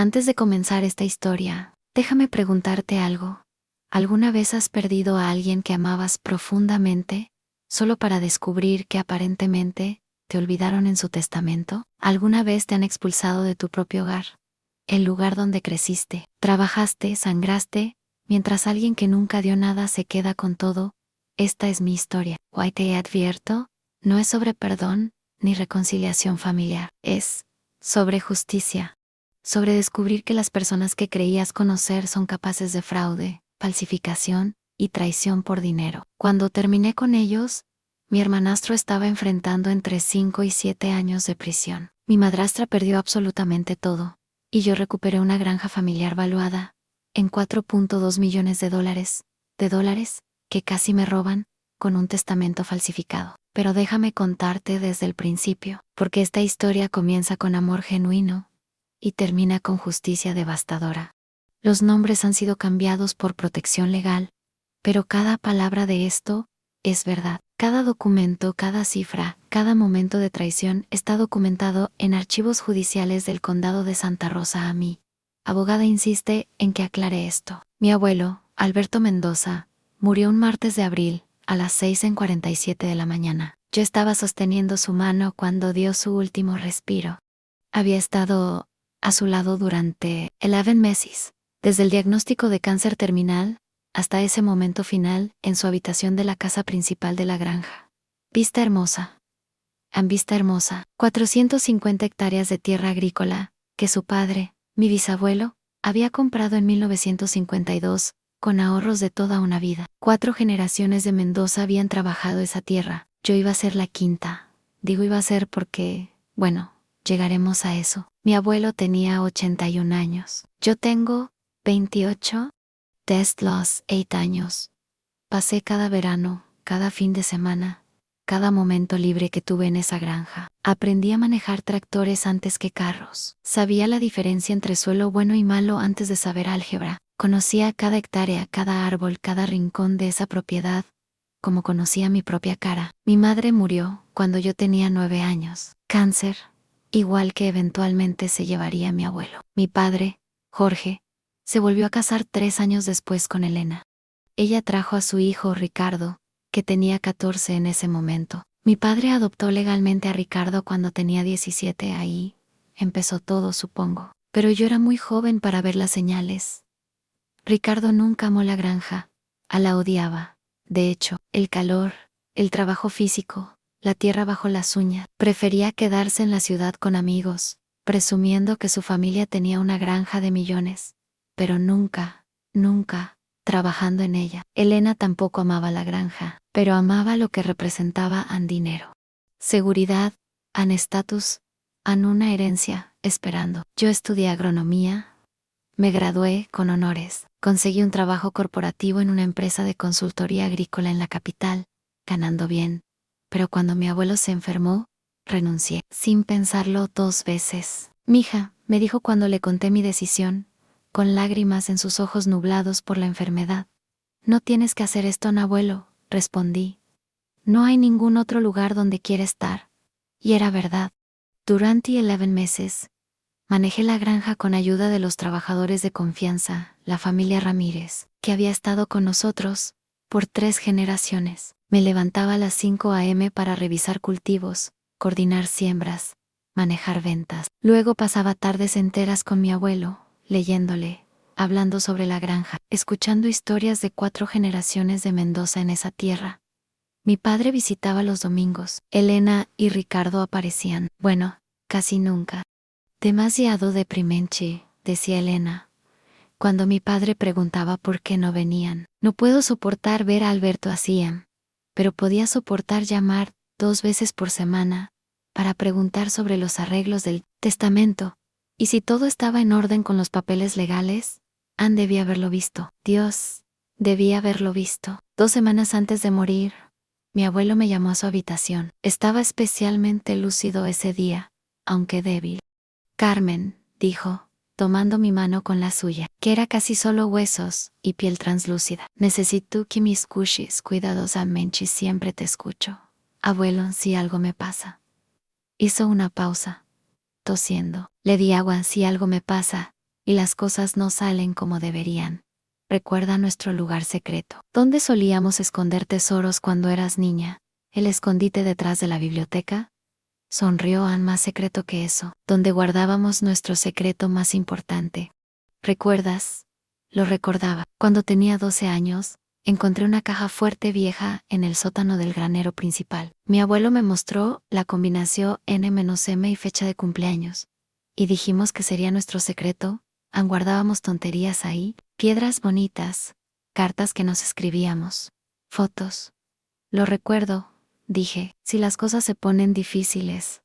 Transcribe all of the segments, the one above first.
Antes de comenzar esta historia, déjame preguntarte algo. ¿Alguna vez has perdido a alguien que amabas profundamente, solo para descubrir que aparentemente te olvidaron en su testamento? ¿Alguna vez te han expulsado de tu propio hogar, el lugar donde creciste, trabajaste, sangraste, mientras alguien que nunca dio nada se queda con todo? Esta es mi historia. Hoy te advierto, no es sobre perdón ni reconciliación familiar, es sobre justicia. Sobre descubrir que las personas que creías conocer son capaces de fraude, falsificación y traición por dinero. Cuando terminé con ellos, mi hermanastro estaba enfrentando entre 5 y 7 años de prisión. Mi madrastra perdió absolutamente todo, y yo recuperé una granja familiar valuada en $4.2 millones de dólares, que casi me roban con un testamento falsificado. Pero déjame contarte desde el principio, porque esta historia comienza con amor genuino y termina con justicia devastadora. Los nombres han sido cambiados por protección legal, pero cada palabra de esto es verdad. Cada documento, cada cifra, cada momento de traición está documentado en archivos judiciales del condado de Santa Rosa. A mí, abogada, insiste en que aclare esto. Mi abuelo, Alberto Mendoza, murió un martes de abril, a las 6:47 de la mañana. Yo estaba sosteniendo su mano cuando dio su último respiro. Había estado a su lado durante 11 meses, desde el diagnóstico de cáncer terminal hasta ese momento final en su habitación de la casa principal de la granja. Vista hermosa. Vista hermosa. 450 hectáreas de tierra agrícola que su padre, mi bisabuelo, había comprado en 1952 con ahorros de toda una vida. 4 generaciones de Mendoza habían trabajado esa tierra. Yo iba a ser la quinta. Digo iba a ser porque, bueno, llegaremos a eso. Mi abuelo tenía 81 años. Yo tengo 28. Test los 8 años. Pasé cada verano, cada fin de semana, cada momento libre que tuve en esa granja. Aprendí a manejar tractores antes que carros. Sabía la diferencia entre suelo bueno y malo antes de saber álgebra. Conocía cada hectárea, cada árbol, cada rincón de esa propiedad, como conocía mi propia cara. Mi madre murió cuando yo tenía 9 años. Cáncer, igual que eventualmente se llevaría a mi abuelo. Mi padre, Jorge, se volvió a casar 3 años después con Elena. Ella trajo a su hijo Ricardo, que tenía 14 en ese momento. Mi padre adoptó legalmente a Ricardo cuando tenía 17. Ahí empezó todo, supongo. Pero yo era muy joven para ver las señales. Ricardo nunca amó la granja. La odiaba. De hecho, el calor, el trabajo físico, la tierra bajo las uñas. Prefería quedarse en la ciudad con amigos, presumiendo que su familia tenía una granja de millones. Pero nunca trabajando en ella. Elena tampoco amaba la granja, pero amaba lo que representaba en dinero. Seguridad, en estatus, en una herencia, esperando. Yo estudié agronomía, me gradué con honores, conseguí un trabajo corporativo en una empresa de consultoría agrícola en la capital, ganando bien. Pero cuando mi abuelo se enfermó, renuncié, sin pensarlo 2 veces. Mija, me dijo cuando le conté mi decisión, con lágrimas en sus ojos nublados por la enfermedad. No tienes que hacer esto, abuelo, respondí. No hay ningún otro lugar donde quiera estar. Y era verdad. Durante 11 meses, manejé la granja con ayuda de los trabajadores de confianza, la familia Ramírez, que había estado con nosotros por 3 generaciones. Me levantaba a las 5 a.m. para revisar cultivos, coordinar siembras, manejar ventas. Luego pasaba tardes enteras con mi abuelo, leyéndole, hablando sobre la granja, escuchando historias de 4 generaciones de Mendoza en esa tierra. Mi padre visitaba los domingos. Elena y Ricardo aparecían. Bueno, casi nunca. Demasiado deprimente, decía Elena, cuando mi padre preguntaba por qué no venían. No puedo soportar ver a Alberto así, pero podía soportar llamar 2 veces por semana para preguntar sobre los arreglos del testamento. Y si todo estaba en orden con los papeles legales, Ann debía haberlo visto. Dios, debía haberlo visto. 2 semanas antes de morir, mi abuelo me llamó a su habitación. Estaba especialmente lúcido ese día, aunque débil. Carmen, dijo, tomando mi mano con la suya, que era casi solo huesos y piel translúcida. Necesito que me escuches cuidadosamente, siempre te escucho. Abuelo, si algo me pasa. Hizo una pausa, tosiendo. Le di agua. Si algo me pasa, y las cosas no salen como deberían. Recuerda nuestro lugar secreto. ¿Dónde solíamos esconder tesoros cuando eras niña? ¿El escondite detrás de la biblioteca? Sonrió Anne. Más secreto que eso. Donde guardábamos nuestro secreto más importante. ¿Recuerdas? Lo recordaba. Cuando tenía 12 años, encontré una caja fuerte vieja en el sótano del granero principal. Mi abuelo me mostró la combinación N-M y fecha de cumpleaños. Y dijimos que sería nuestro secreto. Guardábamos tonterías ahí, piedras bonitas, cartas que nos escribíamos, fotos. Lo recuerdo, dije, si las cosas se ponen difíciles.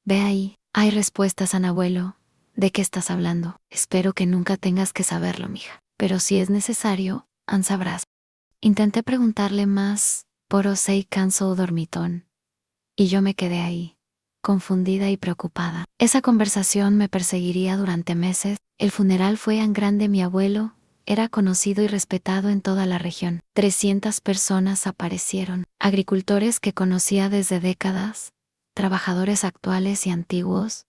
Ve ahí, hay respuestas, abuelo. ¿De qué estás hablando? Espero que nunca tengas que saberlo, mija. Pero si es necesario, sabrás. Intenté preguntarle más, por Osei cansó dormitón. Y yo me quedé ahí, confundida y preocupada. Esa conversación me perseguiría durante meses. El funeral fue tan grande. Mi abuelo era conocido y respetado en toda la región. 300 personas aparecieron, agricultores que conocía desde décadas, trabajadores actuales y antiguos,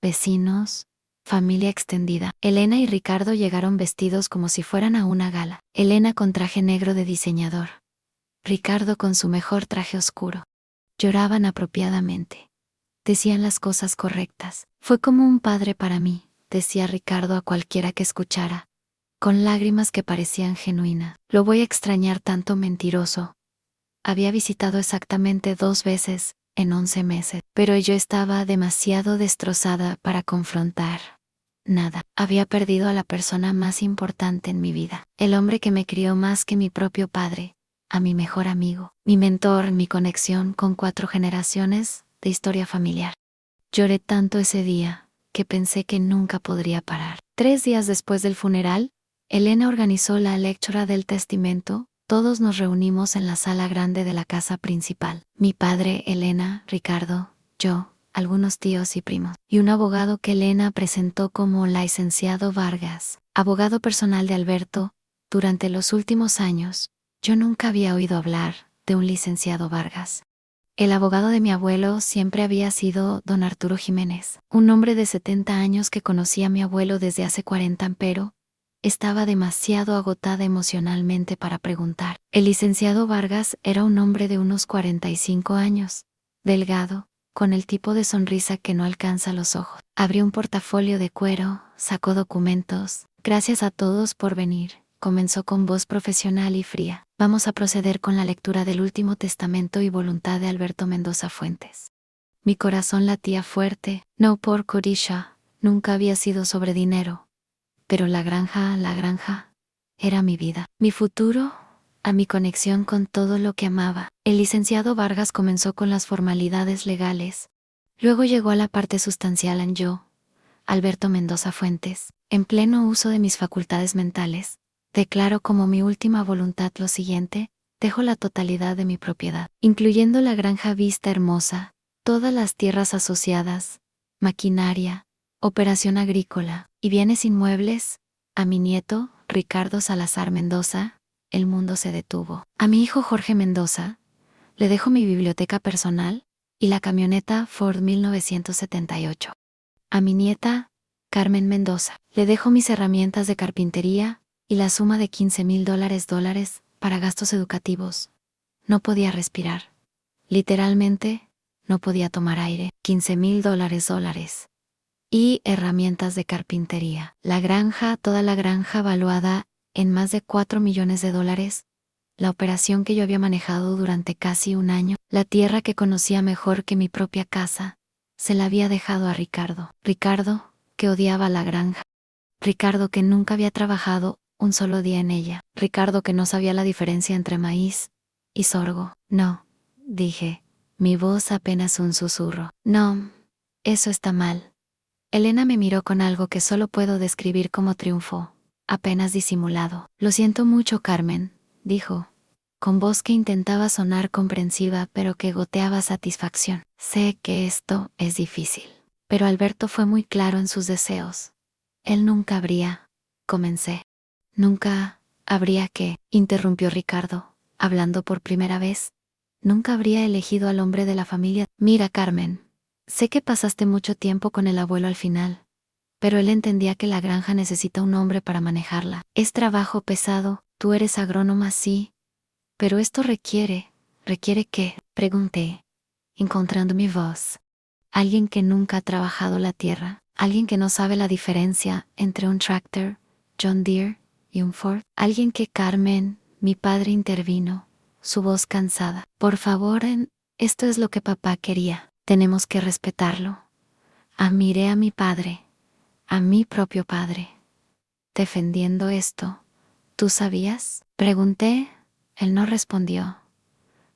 vecinos, familia extendida. Elena y Ricardo llegaron vestidos como si fueran a una gala. Elena con traje negro de diseñador. Ricardo con su mejor traje oscuro. Lloraban apropiadamente. Decían las cosas correctas. Fue como un padre para mí, decía Ricardo a cualquiera que escuchara, con lágrimas que parecían genuinas. Lo voy a extrañar tanto, mentiroso. Había visitado exactamente 2 veces, en 11 meses, pero yo estaba demasiado destrozada para confrontar nada. Había perdido a la persona más importante en mi vida, el hombre que me crió más que mi propio padre, a mi mejor amigo, mi mentor, mi conexión con 4 generaciones de historia familiar. Lloré tanto ese día, que pensé que nunca podría parar. 3 días después del funeral, Elena organizó la lectura del testamento. Todos nos reunimos en la sala grande de la casa principal. Mi padre, Elena, Ricardo, yo, algunos tíos y primos, y un abogado que Elena presentó como licenciado Vargas, abogado personal de Alberto. Durante los últimos años, yo nunca había oído hablar de un licenciado Vargas. El abogado de mi abuelo siempre había sido don Arturo Jiménez, un hombre de 70 años que conocía a mi abuelo desde hace 40, pero estaba demasiado agotada emocionalmente para preguntar. El licenciado Vargas era un hombre de unos 45 años, delgado, con el tipo de sonrisa que no alcanza los ojos. Abrió un portafolio de cuero, sacó documentos. Gracias a todos por venir, comenzó con voz profesional y fría. Vamos a proceder con la lectura del último testamento y voluntad de Alberto Mendoza Fuentes. Mi corazón latía fuerte, no por codicia, nunca había sido sobre dinero. Pero la granja, era mi vida, mi futuro, a mi conexión con todo lo que amaba. El licenciado Vargas comenzó con las formalidades legales. Luego llegó a la parte sustancial en yo, Alberto Mendoza Fuentes, en pleno uso de mis facultades mentales. Declaro como mi última voluntad lo siguiente: dejo la totalidad de mi propiedad, incluyendo la granja Vista Hermosa, todas las tierras asociadas, maquinaria, operación agrícola y bienes inmuebles, a mi nieto, Ricardo Salazar Mendoza. El mundo se detuvo. A mi hijo Jorge Mendoza, le dejo mi biblioteca personal y la camioneta Ford 1978. A mi nieta, Carmen Mendoza, le dejo mis herramientas de carpintería y la suma de $15,000 para gastos educativos. No podía respirar. Literalmente, no podía tomar aire. $15,000. Y herramientas de carpintería. La granja, toda la granja valuada en más de $4 millones. La operación que yo había manejado durante casi un año. La tierra que conocía mejor que mi propia casa. Se la había dejado a Ricardo. Ricardo, que odiaba la granja. Ricardo, que nunca había trabajado un solo día en ella. Ricardo, que no sabía la diferencia entre maíz y sorgo. No, dije, mi voz apenas un susurro. No, eso está mal. Elena me miró con algo que solo puedo describir como triunfo, apenas disimulado. Lo siento mucho, Carmen, dijo, con voz que intentaba sonar comprensiva pero que goteaba satisfacción. Sé que esto es difícil. Pero Alberto fue muy claro en sus deseos. Él nunca habría, comencé. Nunca habría que, interrumpió Ricardo, hablando por primera vez. Nunca habría elegido al hombre de la familia. Mira, Carmen, sé que pasaste mucho tiempo con el abuelo al final, pero él entendía que la granja necesita un hombre para manejarla. Es trabajo pesado, tú eres agrónoma, sí, pero esto ¿requiere qué? Pregunté, encontrando mi voz. Alguien que nunca ha trabajado la tierra, alguien que no sabe la diferencia entre un tractor, John Deere, y un Ford. Alguien que Carmen, mi padre intervino, su voz cansada. Por favor, esto es lo que papá quería. Tenemos que respetarlo. Admiré a mi padre, a mi propio padre, defendiendo esto. ¿Tú sabías? Pregunté. Él no respondió,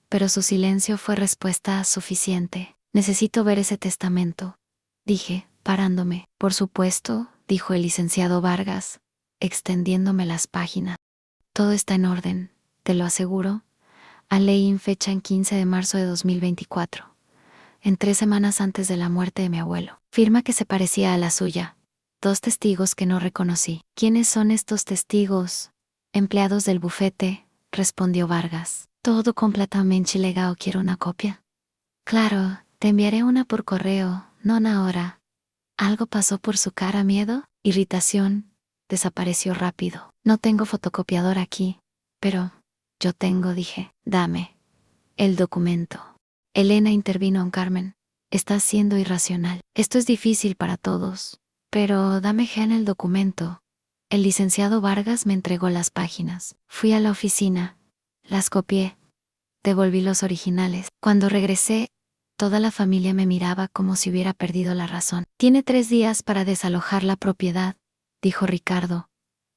pero su silencio fue respuesta suficiente. Necesito ver ese testamento, dije, parándome. Por supuesto, dijo el licenciado Vargas, extendiéndome las páginas. Todo está en orden, te lo aseguro. A ley en fecha en 15 de marzo de 2024, en 3 semanas antes de la muerte de mi abuelo. Firma que se parecía a la suya. 2 testigos que no reconocí. ¿Quiénes son estos testigos? Empleados del bufete, respondió Vargas. Todo completamente ilegal, ¿quiero una copia? Claro, te enviaré una por correo, no ahora. ¿Algo pasó por su cara? ¿Miedo? ¿Irritación? Desapareció rápido. No tengo fotocopiador aquí, pero yo tengo, dije. Dame el documento. Elena intervino en Carmen. Estás siendo irracional. Esto es difícil para todos, pero dame el documento. El licenciado Vargas me entregó las páginas. Fui a la oficina. Las copié. Devolví los originales. Cuando regresé, toda la familia me miraba como si hubiera perdido la razón. Tiene 3 días para desalojar la propiedad, dijo Ricardo,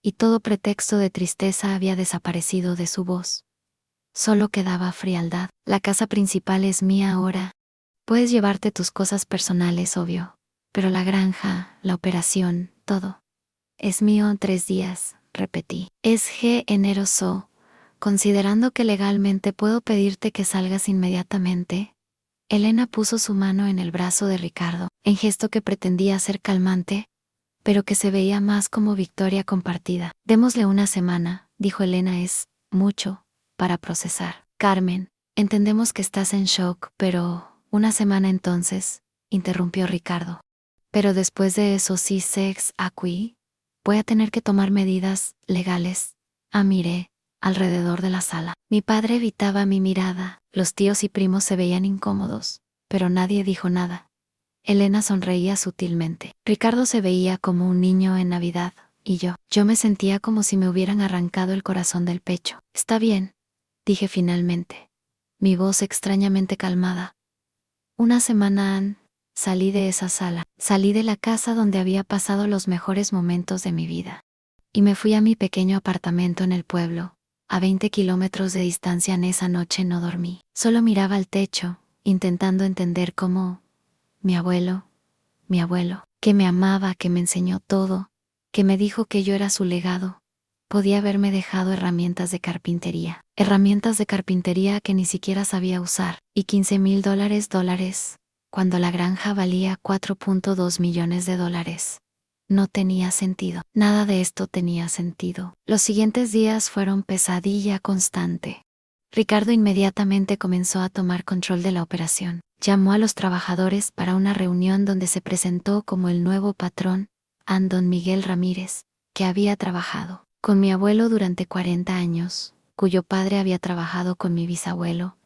y todo pretexto de tristeza había desaparecido de su voz. Solo quedaba frialdad. La casa principal es mía ahora. Puedes llevarte tus cosas personales, obvio, pero la granja, la operación, todo. Es mío en 3 días, repetí. Es generoso, considerando que legalmente puedo pedirte que salgas inmediatamente. Elena puso su mano en el brazo de Ricardo, en gesto que pretendía ser calmante, pero que se veía más como victoria compartida. Démosle 1 semana, dijo Elena, es mucho para procesar. Carmen, entendemos que estás en shock, pero 1 semana entonces, interrumpió Ricardo. Pero después de eso sí sex aquí, voy a tener que tomar medidas legales. Miré alrededor de la sala. Mi padre evitaba mi mirada, los tíos y primos se veían incómodos, pero nadie dijo nada. Elena sonreía sutilmente. Ricardo se veía como un niño en Navidad, y yo me sentía como si me hubieran arrancado el corazón del pecho. Está bien, dije finalmente, mi voz extrañamente calmada. 1 semana salí de esa sala, salí de la casa donde había pasado los mejores momentos de mi vida. Y me fui a mi pequeño apartamento en el pueblo. A 20 kilómetros de distancia. En esa noche no dormí. Solo miraba al techo, intentando entender cómo mi abuelo, que me amaba, que me enseñó todo, que me dijo que yo era su legado, podía haberme dejado herramientas de carpintería que ni siquiera sabía usar, y $15,000, cuando la granja valía $4.2 millones. No tenía sentido. Nada de esto tenía sentido. Los siguientes días fueron pesadilla constante. Ricardo inmediatamente comenzó a tomar control de la operación. Llamó a los trabajadores para una reunión donde se presentó como el nuevo patrón, Don Miguel Ramírez, que había trabajado con mi abuelo durante 40 años, cuyo padre había trabajado con mi bisabuelo.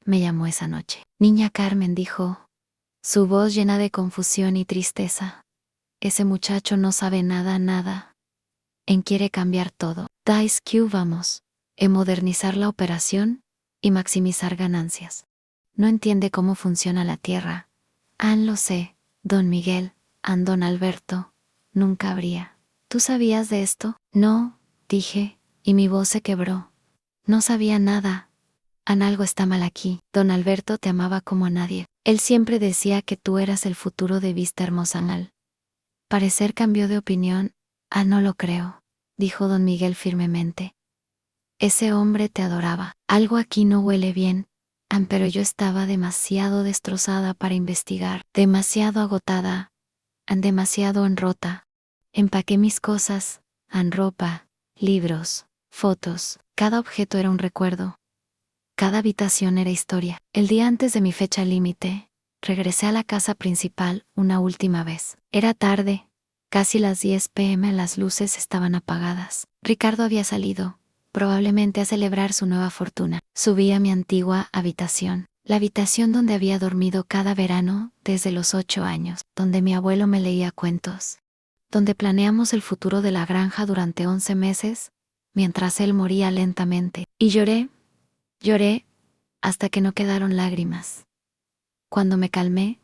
Me llamó esa noche. Niña Carmen, dijo, su voz llena de confusión y tristeza. Ese muchacho no sabe nada. Quiere cambiar todo. Dice que vamos a modernizar la operación y maximizar ganancias. No entiende cómo funciona la tierra. Lo sé, don Miguel, don Alberto, nunca habría. ¿Tú sabías de esto? No, dije, y mi voz se quebró. No sabía nada. Algo está mal aquí. Don Alberto te amaba como a nadie. Él siempre decía que tú eras el futuro de Vista Hermosa. Parecer cambió de opinión. No lo creo, dijo don Miguel firmemente. Ese hombre te adoraba. Algo aquí no huele bien. Pero yo estaba demasiado destrozada para investigar, demasiado agotada, demasiado enrota. Empaqué mis cosas, ropa, libros, fotos, cada objeto era un recuerdo. Cada habitación era historia. El día antes de mi fecha límite, regresé a la casa principal una última vez. Era tarde, Casi las 10 p.m. las luces estaban apagadas. Ricardo había salido, probablemente a celebrar su nueva fortuna. Subí a mi antigua habitación, la habitación donde había dormido cada verano desde los 8 años, donde mi abuelo me leía cuentos, donde planeamos el futuro de la granja durante 11 meses, mientras él moría lentamente. Y lloré, hasta que no quedaron lágrimas. Cuando me calmé,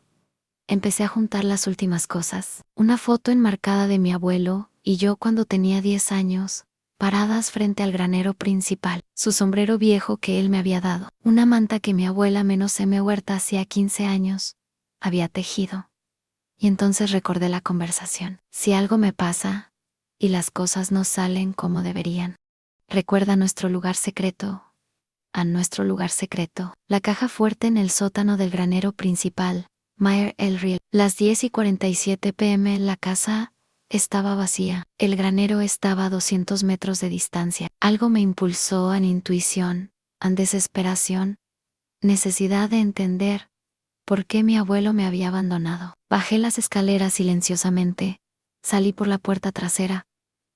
empecé a juntar las últimas cosas. Una foto enmarcada de mi abuelo y yo cuando tenía 10 años, paradas frente al granero principal, su sombrero viejo que él me había dado, una manta que mi abuela M. Huerta hacía 15 años había tejido. Y entonces recordé la conversación. Si algo me pasa y las cosas no salen como deberían, recuerda nuestro lugar secreto, a nuestro lugar secreto, la caja fuerte en el sótano del granero principal, Mayer El Riel. Las 10:47 p.m. la casa estaba vacía. El granero estaba a 200 metros de distancia. Algo me impulsó en intuición, en desesperación, necesidad de entender por qué mi abuelo me había abandonado. Bajé las escaleras silenciosamente, salí por la puerta trasera,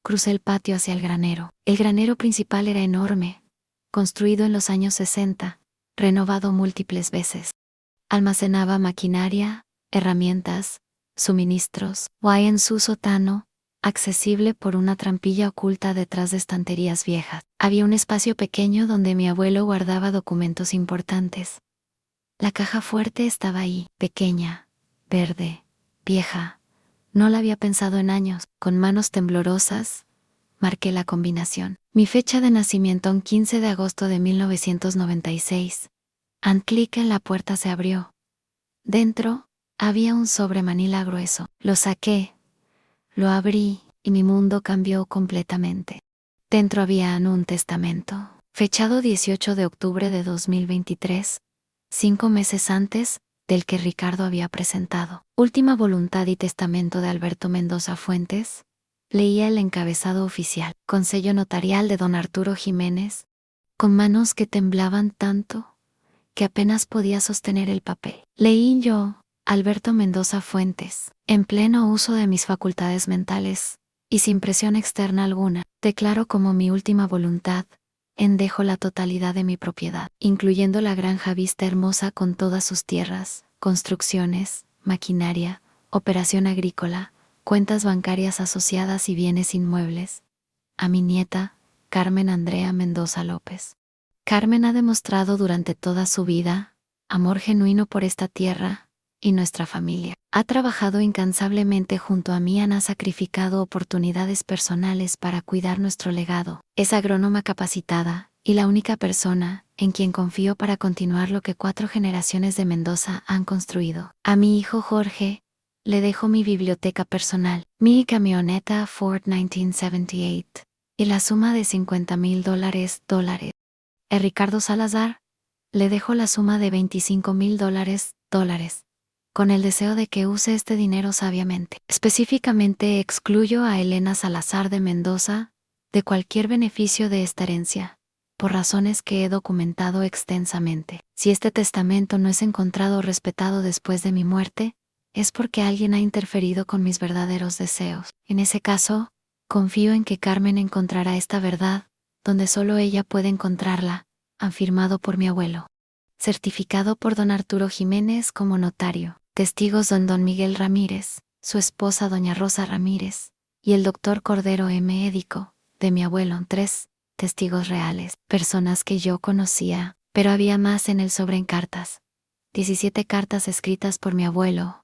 crucé el patio hacia el granero. El granero principal era enorme, construido en los años 60, renovado múltiples veces. Almacenaba maquinaria, herramientas, suministros, y en su sótano, accesible por una trampilla oculta detrás de estanterías viejas. Había un espacio pequeño donde mi abuelo guardaba documentos importantes. La caja fuerte estaba ahí, pequeña, verde, vieja. No la había pensado en años. Con manos temblorosas, marqué la combinación. Mi fecha de nacimiento, un 15 de agosto de 1996. Al clic en la puerta se abrió. Dentro, había un sobre manila grueso. Lo saqué, lo abrí, y mi mundo cambió completamente. Dentro había un testamento, fechado 18 de octubre de 2023, 5 meses antes del que Ricardo había presentado. Última voluntad y testamento de Alberto Mendoza Fuentes. Leía el encabezado oficial, con sello notarial de don Arturo Jiménez, con manos que temblaban tanto que apenas podía sostener el papel. Leí yo, Alberto Mendoza Fuentes, en pleno uso de mis facultades mentales, y sin presión externa alguna, declaro como mi última voluntad, dejo la totalidad de mi propiedad, incluyendo la granja Vista Hermosa con todas sus tierras, construcciones, maquinaria, operación agrícola, cuentas bancarias asociadas y bienes inmuebles, a mi nieta, Carmen Andrea Mendoza López. Carmen ha demostrado durante toda su vida amor genuino por esta tierra y nuestra familia. Ha trabajado incansablemente junto a mí, ha sacrificado oportunidades personales para cuidar nuestro legado. Es agrónoma capacitada y la única persona en quien confío para continuar lo que 4 generaciones de Mendoza han construido. A mi hijo Jorge le dejo mi biblioteca personal, mi camioneta Ford 1978 y la suma de $50,000. A Ricardo Salazar le dejo la suma de $25,000, con el deseo de que use este dinero sabiamente. Específicamente excluyo a Elena Salazar de Mendoza de cualquier beneficio de esta herencia, por razones que he documentado extensamente. Si este testamento no es encontrado o respetado después de mi muerte, es porque alguien ha interferido con mis verdaderos deseos. En ese caso, confío en que Carmen encontrará esta verdad, donde solo ella puede encontrarla, firmado por mi abuelo. Certificado por don Arturo Jiménez como notario. Testigos don Miguel Ramírez, su esposa doña Rosa Ramírez, y el doctor Cordero médico, de mi abuelo. 3 testigos reales, personas que yo conocía, pero había más en el sobre en cartas. 17 cartas escritas por mi abuelo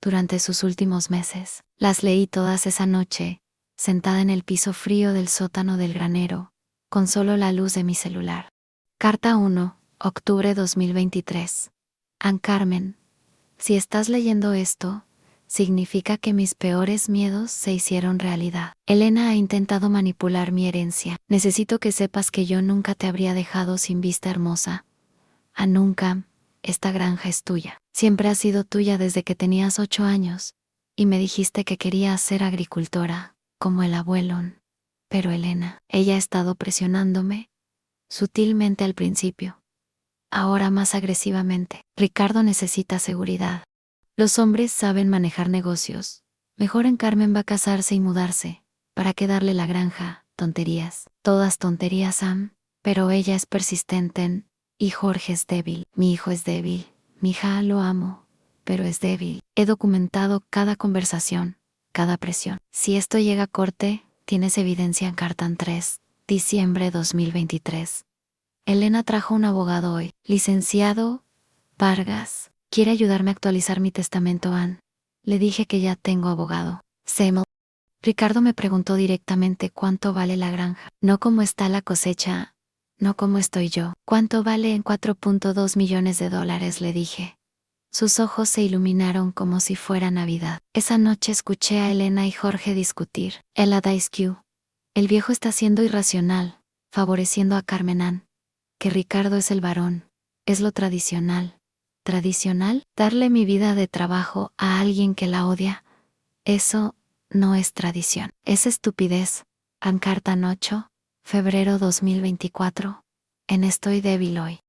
durante sus últimos meses. Las leí todas esa noche, sentada en el piso frío del sótano del granero, con solo la luz de mi celular. Carta 1, octubre 2023. Carmen, si estás leyendo esto, significa que mis peores miedos se hicieron realidad. Elena ha intentado manipular mi herencia. Necesito que sepas que yo nunca te habría dejado sin Vista Hermosa. Nunca. Esta granja es tuya. Siempre ha sido tuya desde que tenías 8 años, y me dijiste que querías ser agricultora, como el abuelo. Pero Elena, ella ha estado presionándome, sutilmente al principio. Ahora más agresivamente. Ricardo necesita seguridad. Los hombres saben manejar negocios, Mejor en Carmen va a casarse y mudarse. ¿Para qué darle la granja? Tonterías. Todas tonterías, Sam. Pero ella es persistente y Jorge es débil. Mi hijo es débil. Mi hija lo amo, pero es débil. He documentado cada conversación, cada presión. Si esto llega a corte, tienes evidencia en Cartan 3, diciembre 2023. Elena trajo un abogado hoy. Licenciado Vargas, ¿quiere ayudarme a actualizar mi testamento, Ann? Le dije que ya tengo abogado. Samuel. Ricardo me preguntó directamente cuánto vale la granja. No cómo está la cosecha, no cómo estoy yo. ¿Cuánto vale en 4.2 millones de dólares? Le dije. Sus ojos se iluminaron como si fuera Navidad. Esa noche escuché a Elena y Jorge discutir. Ella Daisque. El viejo está siendo irracional, favoreciendo a Carmen Ann. Que Ricardo es el varón. Es lo tradicional. ¿Tradicional? Darle mi vida de trabajo a alguien que la odia. Eso no es tradición. Es estupidez. Ancartan 8, febrero 2024. En Estoy débil hoy.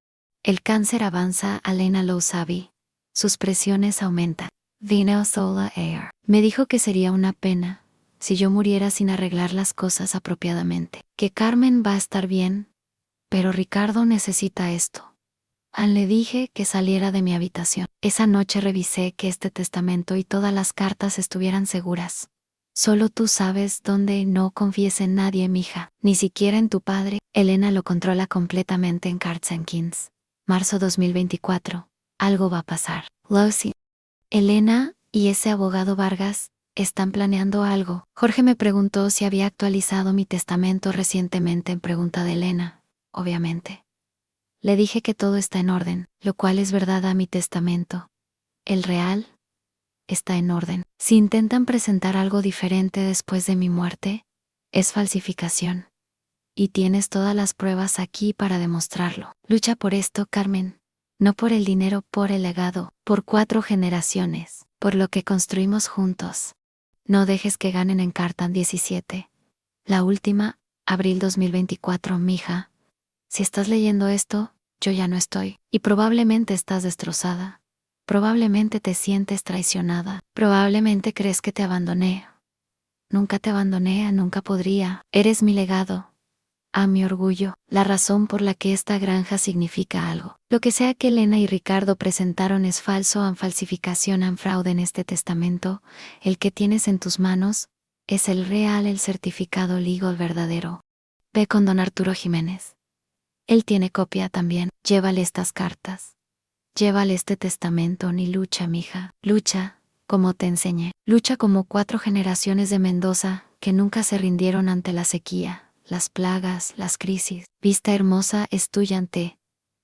El cáncer avanza, Elena lo sabe. Sus presiones aumentan. Vino sola air. Me dijo que sería una pena si yo muriera sin arreglar las cosas apropiadamente. Que Carmen va a estar bien, pero Ricardo necesita esto. Le dije que saliera de mi habitación. Esa noche revisé que este testamento y todas las cartas estuvieran seguras. Solo tú sabes dónde. No confíes en nadie, mija, ni siquiera en tu padre. Elena lo controla completamente en Cards and Kings. Marzo 2024. Algo va a pasar. Lucy. Elena y ese abogado Vargas están planeando algo. Jorge me preguntó si había actualizado mi testamento recientemente en pregunta de Elena. Obviamente. Le dije que todo está en orden, lo cual es verdad a mi testamento. El real está en orden. Si intentan presentar algo diferente después de mi muerte, es falsificación. Y tienes todas las pruebas aquí para demostrarlo. Lucha por esto, Carmen. No por el dinero, por el legado, por 4 generaciones, por lo que construimos juntos. No dejes que ganen en Cartan 17. La última, abril 2024, mija. Si estás leyendo esto, yo ya no estoy, y probablemente estás destrozada. Probablemente te sientes traicionada. Probablemente crees que te abandoné. Nunca te abandoné, nunca podría. Eres mi legado. A mi orgullo, la razón por la que esta granja significa algo. Lo que sea que Elena y Ricardo presentaron es falso, falsificación, fraude en este testamento. El que tienes en tus manos es el real, el certificado legal verdadero. Ve con don Arturo Jiménez. Él tiene copia también. Llévale estas cartas. Llévale este testamento. Ni lucha, mija. Lucha, como te enseñé. Lucha como 4 generaciones de Mendoza que nunca se rindieron ante la sequía, las plagas, las crisis. Vista hermosa es tuya ante.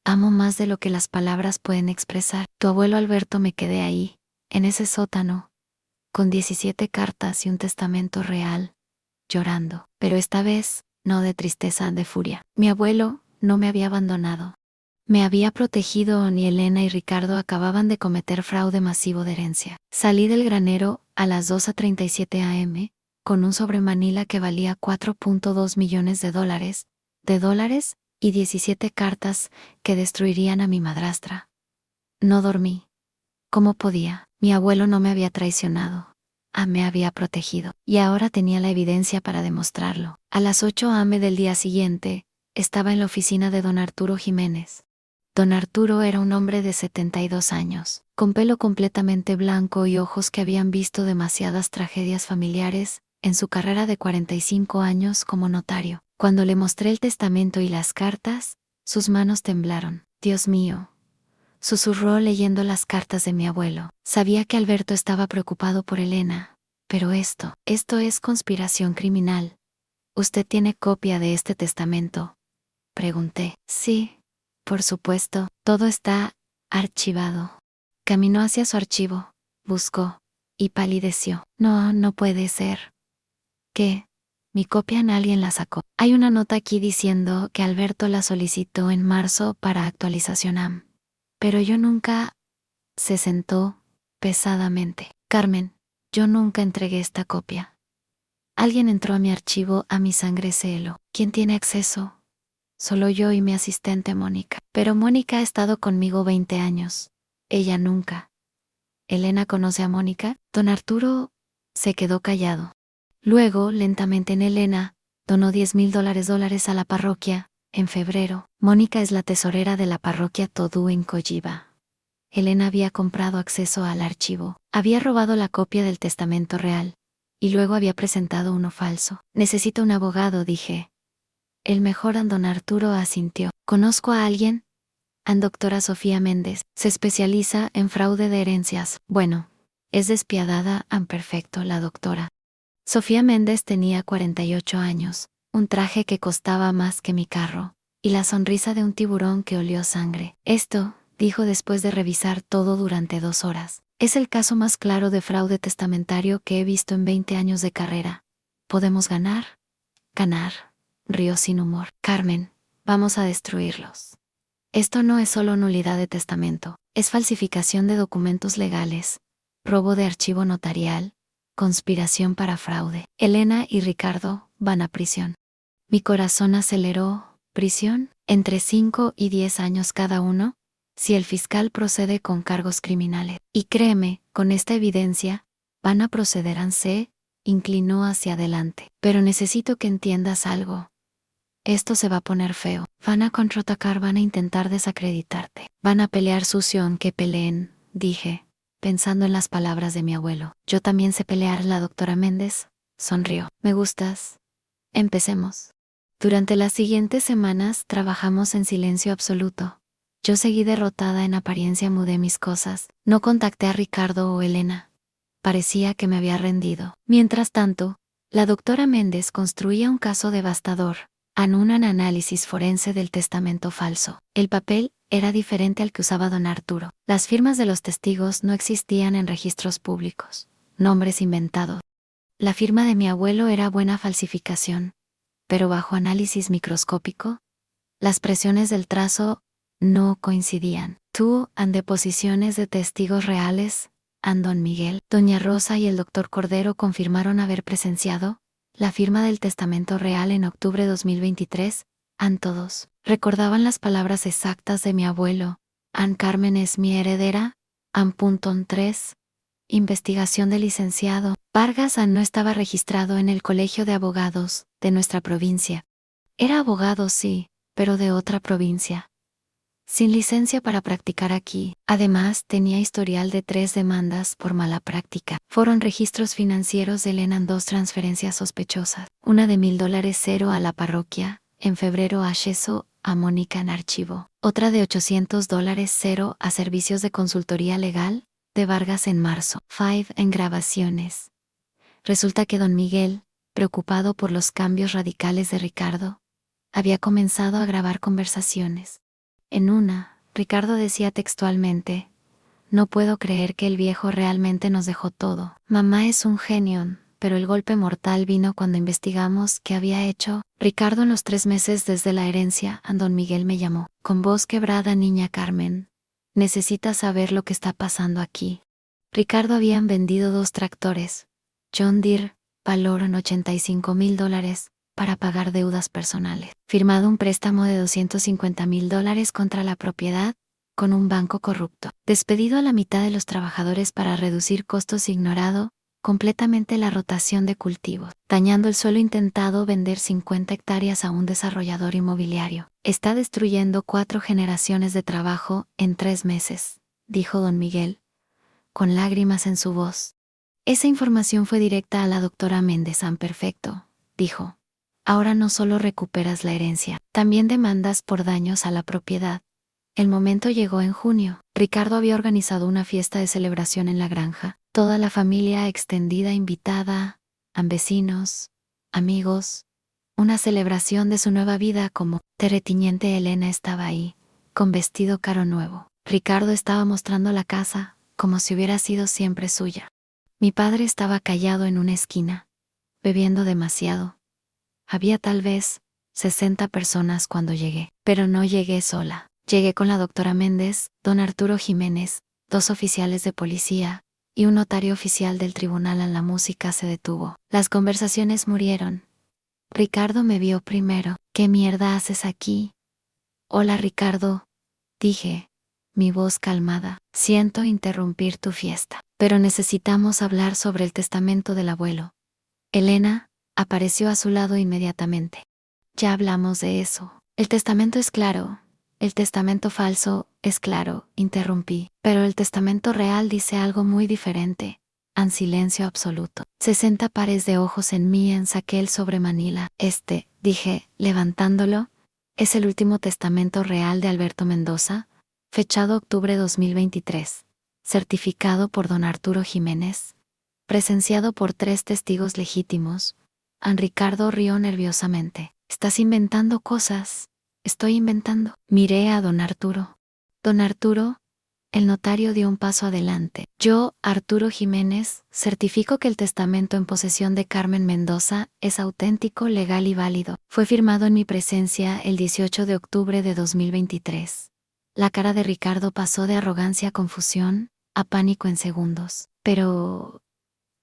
Amo más de lo que las palabras pueden expresar. Tu abuelo Alberto, me quedé ahí, en ese sótano, con 17 cartas y un testamento real, llorando. Pero esta vez, no de tristeza, de furia. Mi abuelo no me había abandonado. Me había protegido. Ni Elena y Ricardo acababan de cometer fraude masivo de herencia. Salí del granero a las 2:37 am, con un sobre Manila que valía 4.2 millones de dólares, y 17 cartas que destruirían a mi madrastra. No dormí. ¿Cómo podía? Mi abuelo no me había traicionado. Me había protegido. Y ahora tenía la evidencia para demostrarlo. A las 8 am del día siguiente, estaba en la oficina de don Arturo Jiménez. Don Arturo era un hombre de 72 años, con pelo completamente blanco y ojos que habían visto demasiadas tragedias familiares en su carrera de 45 años como notario. Cuando le mostré el testamento y las cartas, sus manos temblaron. Dios mío, susurró leyendo las cartas de mi abuelo. Sabía que Alberto estaba preocupado por Elena, pero esto es conspiración criminal. ¿Usted tiene copia de este testamento?, pregunté. Sí. Por supuesto, todo está archivado. Caminó hacia su archivo, buscó, y palideció. No, no puede ser. ¿Qué? Mi copia alguien la sacó. Hay una nota aquí diciendo que Alberto la solicitó en marzo para actualización AM. Pero yo nunca... Se sentó pesadamente. Carmen, yo nunca entregué esta copia. Alguien entró a mi archivo, a mi sangre celo. ¿Quién tiene acceso? Solo yo y mi asistente Mónica. Pero Mónica ha estado conmigo 20 años. Ella nunca. ¿Elena conoce a Mónica? Don Arturo Se quedó callado. Luego, lentamente Elena donó $10,000 a la parroquia. En febrero, Mónica es la tesorera de la parroquia Todú en Colliba. Elena había comprado acceso al archivo, había robado la copia del testamento real, y luego había presentado uno falso. Necesito un abogado, dije. El mejor don Arturo asintió. ¿Conozco a alguien? Doctora Sofía Méndez. Se especializa en fraude de herencias. Bueno, es despiadada, perfecto, la doctora. Sofía Méndez tenía 48 años, un traje que costaba más que mi carro, y la sonrisa de un tiburón que olió sangre. Esto, dijo después de revisar todo durante 2 horas, es el caso más claro de fraude testamentario que he visto en 20 años de carrera. ¿Podemos ganar? Ganar, rió sin humor. Carmen, vamos a destruirlos. Esto no es solo nulidad de testamento, es falsificación de documentos legales, robo de archivo notarial, conspiración para fraude. Elena y Ricardo van a prisión. Mi corazón aceleró. ¿Prisión? Entre 5 y 10 años cada uno, si el fiscal procede con cargos criminales. Y créeme, con esta evidencia, van a proceder. Se inclinó hacia adelante. Pero necesito que entiendas algo. Esto se va a poner feo. Van a contraatacar, van a intentar desacreditarte. Van a pelear sucio aunque peleen, dije, pensando en las palabras de mi abuelo. Yo también sé pelear, la doctora Méndez sonrió. ¿Me gustas? Empecemos. Durante las siguientes semanas trabajamos en silencio absoluto. Yo seguí derrotada, en apariencia mudé mis cosas. No contacté a Ricardo o Elena. Parecía que me había rendido. Mientras tanto, la doctora Méndez construía un caso devastador. Un análisis forense del testamento falso. El papel era diferente al que usaba don Arturo. Las firmas de los testigos no existían en registros públicos. Nombres inventados. La firma de mi abuelo era buena falsificación, pero bajo análisis microscópico, las presiones del trazo no coincidían. Deposiciones de testigos reales, don Miguel, doña Rosa y el doctor Cordero confirmaron haber presenciado la firma del testamento real en octubre de 2023, todos recordaban las palabras exactas de mi abuelo. Carmen es mi heredera. 3. Investigación del licenciado. Vargas no estaba registrado en el Colegio de Abogados de nuestra provincia. Era abogado, sí, pero de otra provincia. Sin licencia para practicar aquí. Además, tenía historial de 3 demandas por mala práctica. Fueron registros financieros de Elena en 2 transferencias sospechosas. Una de $1,000 a la parroquia, en febrero acceso a Mónica en archivo. Otra de $800 a servicios de consultoría legal, de Vargas en marzo. 5 en grabaciones. Resulta que don Miguel, preocupado por los cambios radicales de Ricardo, había comenzado a grabar conversaciones. En una, Ricardo decía textualmente: no puedo creer que el viejo realmente nos dejó todo. Mamá es un genio, pero el golpe mortal vino cuando investigamos qué había hecho Ricardo en los 3 meses desde la herencia. Don Miguel me llamó, con voz quebrada: niña Carmen, necesitas saber lo que está pasando aquí. Ricardo habían vendido 2 tractores, John Deere, valor en $85,000, para pagar deudas personales. Firmado un préstamo de $250,000 contra la propiedad, con un banco corrupto. Despedido a la mitad de los trabajadores para reducir costos. Ignorado completamente la rotación de cultivos. Dañando el suelo. Intentado vender 50 hectáreas a un desarrollador inmobiliario. Está destruyendo 4 generaciones de trabajo en 3 meses, dijo don Miguel, con lágrimas en su voz. Esa información fue directa a la doctora Méndez. Perfecto, dijo. Ahora no solo recuperas la herencia, también demandas por daños a la propiedad. El momento llegó en junio. Ricardo había organizado una fiesta de celebración en la granja. Toda la familia extendida invitada, vecinos, amigos. Una celebración de su nueva vida como terrateniente. Elena estaba ahí, con vestido caro nuevo. Ricardo estaba mostrando la casa, como si hubiera sido siempre suya. Mi padre estaba callado en una esquina, bebiendo demasiado. Había tal vez 60 personas cuando llegué, pero no llegué sola. Llegué con la doctora Méndez, don Arturo Jiménez, 2 oficiales de policía y un notario oficial del tribunal. La música se detuvo. Las conversaciones murieron. Ricardo me vio primero. ¿Qué mierda haces aquí? Hola Ricardo, dije, mi voz calmada. Siento interrumpir tu fiesta. Pero necesitamos hablar sobre el testamento del abuelo. Elena apareció a su lado inmediatamente. Ya hablamos de eso. El testamento es claro. El testamento falso es claro, interrumpí. Pero el testamento real dice algo muy diferente. En silencio absoluto. 60 pares de ojos en mí ensaqué el sobre Manila. Dije, levantándolo, es el último testamento real de Alberto Mendoza, fechado octubre 2023. Certificado por don Arturo Jiménez. Presenciado por 3 testigos legítimos. Ricardo rió nerviosamente. Estás inventando cosas. Estoy inventando. Miré a don Arturo. Don Arturo, el notario dio un paso adelante. Yo, Arturo Jiménez, certifico que el testamento en posesión de Carmen Mendoza es auténtico, legal y válido. Fue firmado en mi presencia el 18 de octubre de 2023. La cara de Ricardo pasó de arrogancia a confusión, a pánico en segundos. Pero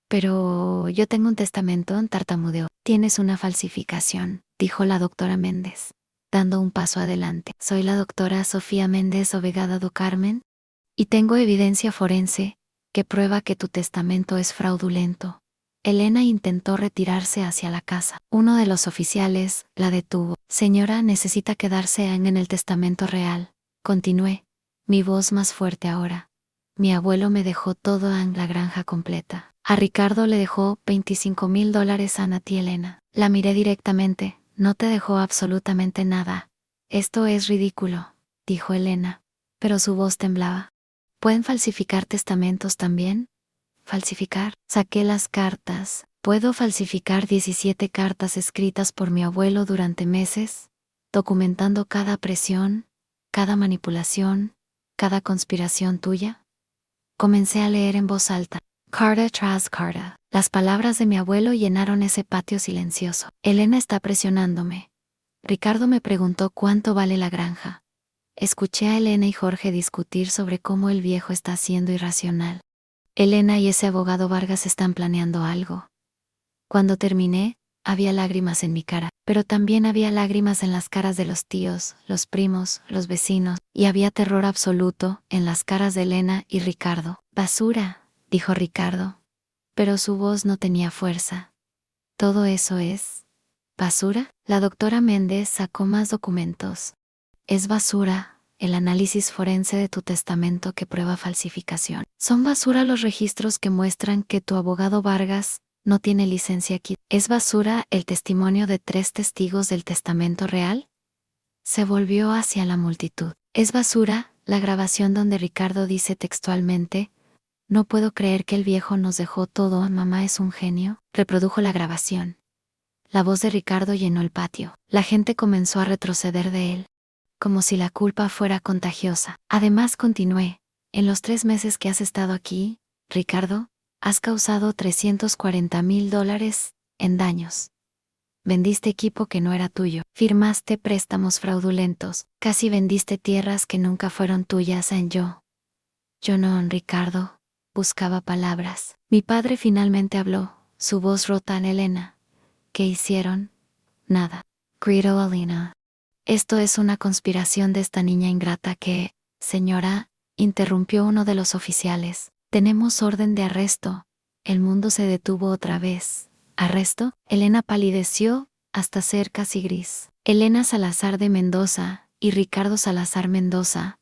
yo tengo un testamento, tartamudeó. Tienes una falsificación, dijo la doctora Méndez, dando un paso adelante. Soy la doctora Sofía Méndez Ovegada do Carmen, y tengo evidencia forense que prueba que tu testamento es fraudulento. Elena intentó retirarse hacia la casa. Uno de los oficiales la detuvo. Señora, necesita quedarse en el testamento real. Continué, mi voz más fuerte ahora. Mi abuelo me dejó todo en la granja completa. A Ricardo le dejó $25,000 a ti, Elena. La miré directamente. No te dejó absolutamente nada. Esto es ridículo, dijo Elena, pero su voz temblaba. ¿Pueden falsificar testamentos también? ¿Falsificar? Saqué las cartas. ¿Puedo falsificar 17 cartas escritas por mi abuelo durante meses, documentando cada presión, cada manipulación, cada conspiración tuya? Comencé a leer en voz alta. Carta tras carta. Las palabras de mi abuelo llenaron ese patio silencioso. Elena está presionándome. Ricardo me preguntó cuánto vale la granja. Escuché a Elena y Jorge discutir sobre cómo el viejo está siendo irracional. Elena y ese abogado Vargas están planeando algo. Cuando terminé, había lágrimas en mi cara, pero también había lágrimas en las caras de los tíos, los primos, los vecinos, y había terror absoluto en las caras de Elena y Ricardo. Basura, dijo Ricardo, pero su voz no tenía fuerza. ¿Todo eso es basura? La doctora Méndez sacó más documentos. Es basura el análisis forense de tu testamento que prueba falsificación. Son basura los registros que muestran que tu abogado Vargas no tiene licencia aquí. ¿Es basura el testimonio de 3 testigos del testamento real? Se volvió hacia la multitud. ¿Es basura la grabación donde Ricardo dice textualmente: no puedo creer que el viejo nos dejó todo, mamá es un genio? Reprodujo la grabación. La voz de Ricardo llenó el patio. La gente comenzó a retroceder de él, como si la culpa fuera contagiosa. Además, continué, en los 3 meses que has estado aquí, Ricardo, has causado $340,000 en daños. Vendiste equipo que no era tuyo, firmaste préstamos fraudulentos, casi vendiste tierras que nunca fueron tuyas. Yo no, Ricardo, buscaba palabras. Mi padre finalmente habló, su voz rota en Elena. ¿Qué hicieron? Nada. Gritó Elena. Esto es una conspiración de esta niña ingrata que, señora, interrumpió uno de los oficiales. Tenemos orden de arresto. El mundo se detuvo otra vez. ¿Arresto? Elena palideció hasta ser casi gris. Elena Salazar de Mendoza y Ricardo Salazar Mendoza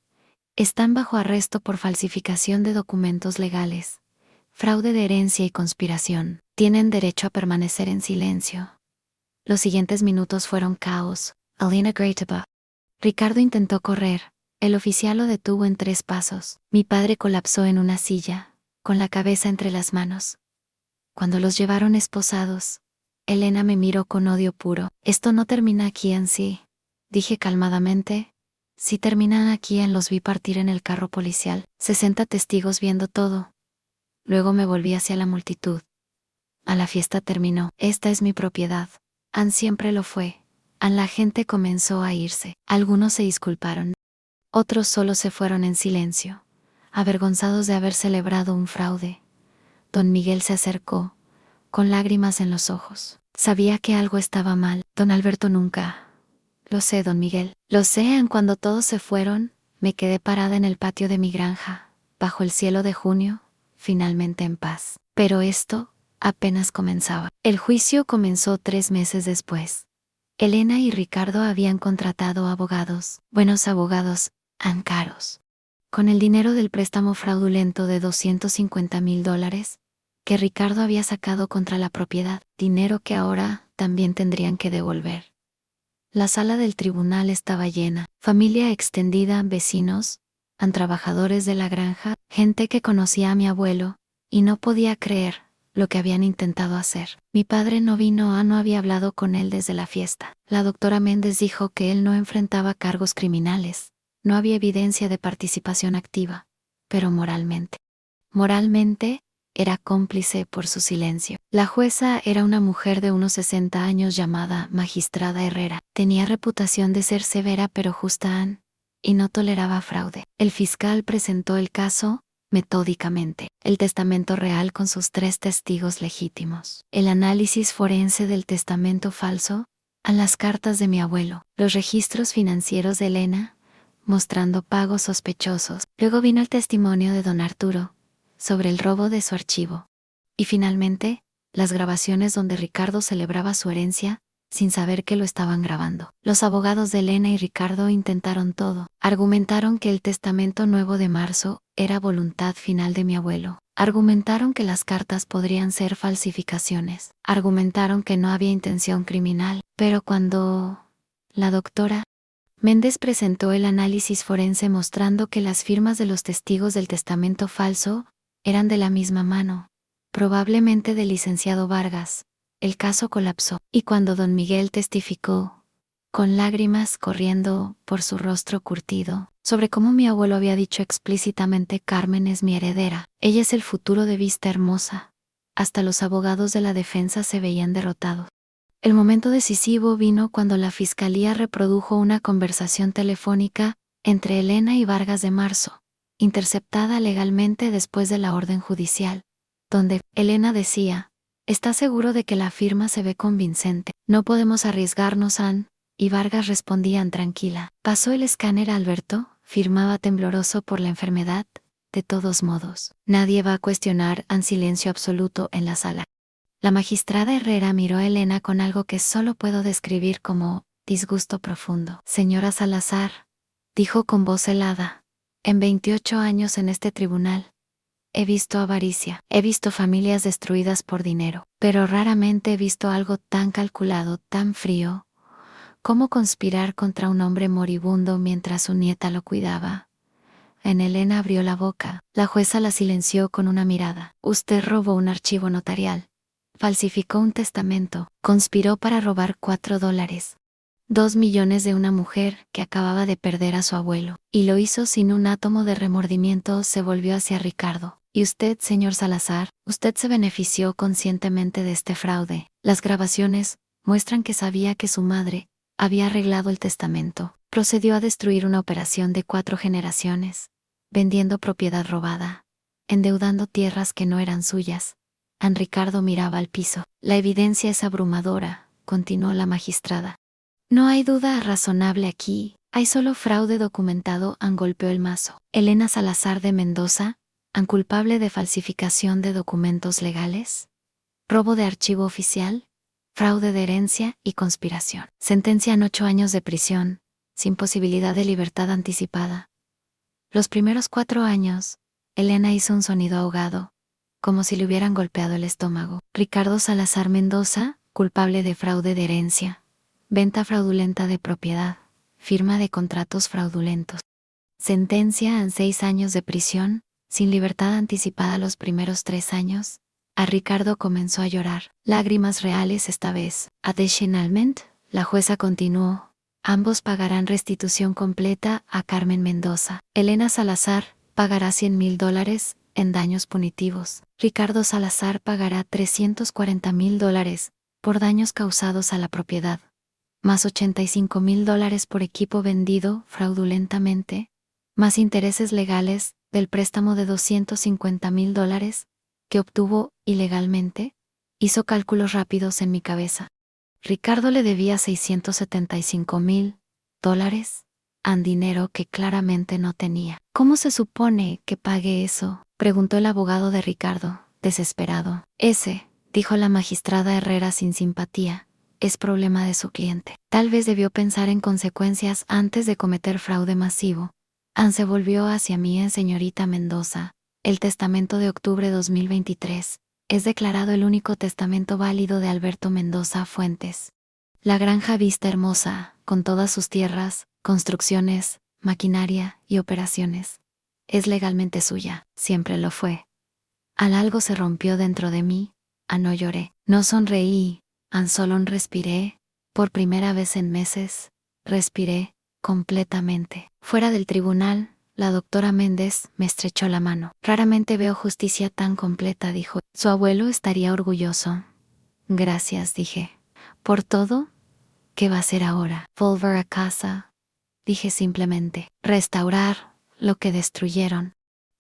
están bajo arresto por falsificación de documentos legales, fraude de herencia y conspiración. Tienen derecho a permanecer en silencio. Los siguientes minutos fueron caos. Elena gritaba. Ricardo intentó correr. El oficial lo detuvo en 3 pasos. Mi padre colapsó en una silla, con la cabeza entre las manos. Cuando los llevaron esposados, Elena me miró con odio puro. Esto no termina aquí en sí, dije calmadamente. Si terminan aquí los vi partir en el carro policial. 60 testigos viendo todo. Luego me volví hacia la multitud. La fiesta terminó. Esta es mi propiedad. Siempre lo fue. La gente comenzó a irse. Algunos se disculparon. Otros solo se fueron en silencio, avergonzados de haber celebrado un fraude. Don Miguel se acercó, con lágrimas en los ojos. Sabía que algo estaba mal. Don Alberto nunca. Lo sé, don Miguel. Lo sé. Cuando todos se fueron, me quedé parada en el patio de mi granja, bajo el cielo de junio, finalmente en paz. Pero esto apenas comenzaba. El juicio comenzó 3 meses después. Elena y Ricardo habían contratado abogados, buenos abogados, caros. Con el dinero del préstamo fraudulento de $250,000 que Ricardo había sacado contra la propiedad, dinero que ahora también tendrían que devolver. La sala del tribunal estaba llena, familia extendida, vecinos, trabajadores de la granja, gente que conocía a mi abuelo, y no podía creer lo que habían intentado hacer. Mi padre no había hablado con él desde la fiesta. La doctora Méndez dijo que él no enfrentaba cargos criminales, no había evidencia de participación activa, pero moralmente, era cómplice por su silencio. La jueza era una mujer de unos 60 años llamada Magistrada Herrera. Tenía reputación de ser severa pero justa y no toleraba fraude. El fiscal presentó el caso metódicamente, el testamento real con sus 3 testigos legítimos, el análisis forense del testamento falso, a las cartas de mi abuelo, los registros financieros de Elena, mostrando pagos sospechosos. Luego vino el testimonio de don Arturo sobre el robo de su archivo. Y finalmente, las grabaciones donde Ricardo celebraba su herencia, sin saber que lo estaban grabando. Los abogados de Elena y Ricardo intentaron todo. Argumentaron que el testamento nuevo de marzo era voluntad final de mi abuelo. Argumentaron que las cartas podrían ser falsificaciones. Argumentaron que no había intención criminal. Pero cuando la doctora Méndez presentó el análisis forense mostrando que las firmas de los testigos del testamento falso eran de la misma mano, probablemente del licenciado Vargas, el caso colapsó. Y cuando don Miguel testificó, con lágrimas corriendo por su rostro curtido, sobre cómo mi abuelo había dicho explícitamente: Carmen es mi heredera, ella es el futuro de Vista Hermosa, hasta los abogados de la defensa se veían derrotados. El momento decisivo vino cuando la fiscalía reprodujo una conversación telefónica entre Elena y Vargas de marzo, interceptada legalmente después de la orden judicial, donde Elena decía: ¿Estás seguro de que la firma se ve convincente? No podemos arriesgarnos, y Vargas respondía tranquila. Pasó el escáner a Alberto, firmaba tembloroso por la enfermedad. De todos modos, nadie va a cuestionar, silencio absoluto en la sala. La magistrada Herrera miró a Elena con algo que solo puedo describir como disgusto profundo. Señora Salazar, dijo con voz helada, en 28 años en este tribunal, he visto avaricia, he visto familias destruidas por dinero, pero raramente he visto algo tan calculado, tan frío, como conspirar contra un hombre moribundo mientras su nieta lo cuidaba. Elena abrió la boca. La jueza la silenció con una mirada. Usted robó un archivo notarial. Falsificó un testamento, conspiró para robar $4. 2 millones de una mujer que acababa de perder a su abuelo, y lo hizo sin un átomo de remordimiento. Se volvió hacia Ricardo. Y usted, señor Salazar, usted se benefició conscientemente de este fraude. Las grabaciones muestran que sabía que su madre había arreglado el testamento. Procedió a destruir una operación de 4 generaciones, vendiendo propiedad robada, endeudando tierras que no eran suyas. Ricardo miraba al piso. La evidencia es abrumadora, continuó la magistrada. No hay duda razonable aquí, hay solo fraude documentado. Golpeó el mazo. Elena Salazar de Mendoza, culpable de falsificación de documentos legales, robo de archivo oficial, fraude de herencia y conspiración. Sentencian 8 años de prisión, sin posibilidad de libertad anticipada. Los primeros 4 años, Elena hizo un sonido ahogado, como si le hubieran golpeado el estómago. Ricardo Salazar Mendoza, culpable de fraude de herencia, venta fraudulenta de propiedad, firma de contratos fraudulentos. Sentencia a 6 años de prisión, sin libertad anticipada los primeros 3 años. A Ricardo comenzó a llorar, lágrimas reales esta vez. Adicionalmente, la jueza continuó, ambos pagarán restitución completa a Carmen Mendoza. Elena Salazar pagará $100,000 en daños punitivos. Ricardo Salazar pagará $340,000 por daños causados a la propiedad, más $85,000 por equipo vendido fraudulentamente, más intereses legales del préstamo de $250,000 que obtuvo ilegalmente. Hizo cálculos rápidos en mi cabeza. Ricardo le debía $675,000, dinero que claramente no tenía. ¿Cómo se supone que pague eso? preguntó el abogado de Ricardo, desesperado. Ese, dijo la magistrada Herrera sin simpatía, es problema de su cliente. Tal vez debió pensar en consecuencias antes de cometer fraude masivo. Ann se volvió hacia mí señorita Mendoza. El testamento de octubre 2023 es declarado el único testamento válido de Alberto Mendoza Fuentes. La granja Vista Hermosa, con todas sus tierras, construcciones, maquinaria y operaciones, es legalmente suya, siempre lo fue. Al algo se rompió dentro de mí, no lloré, no sonreí, solo respiré, por primera vez en meses, respiré completamente. Fuera del tribunal, la doctora Méndez me estrechó la mano. Raramente veo justicia tan completa, dijo. Su abuelo estaría orgulloso. Gracias, dije. ¿Por todo? ¿Qué va a hacer ahora? ¿Volver a casa? Dije simplemente. Restaurar lo que destruyeron.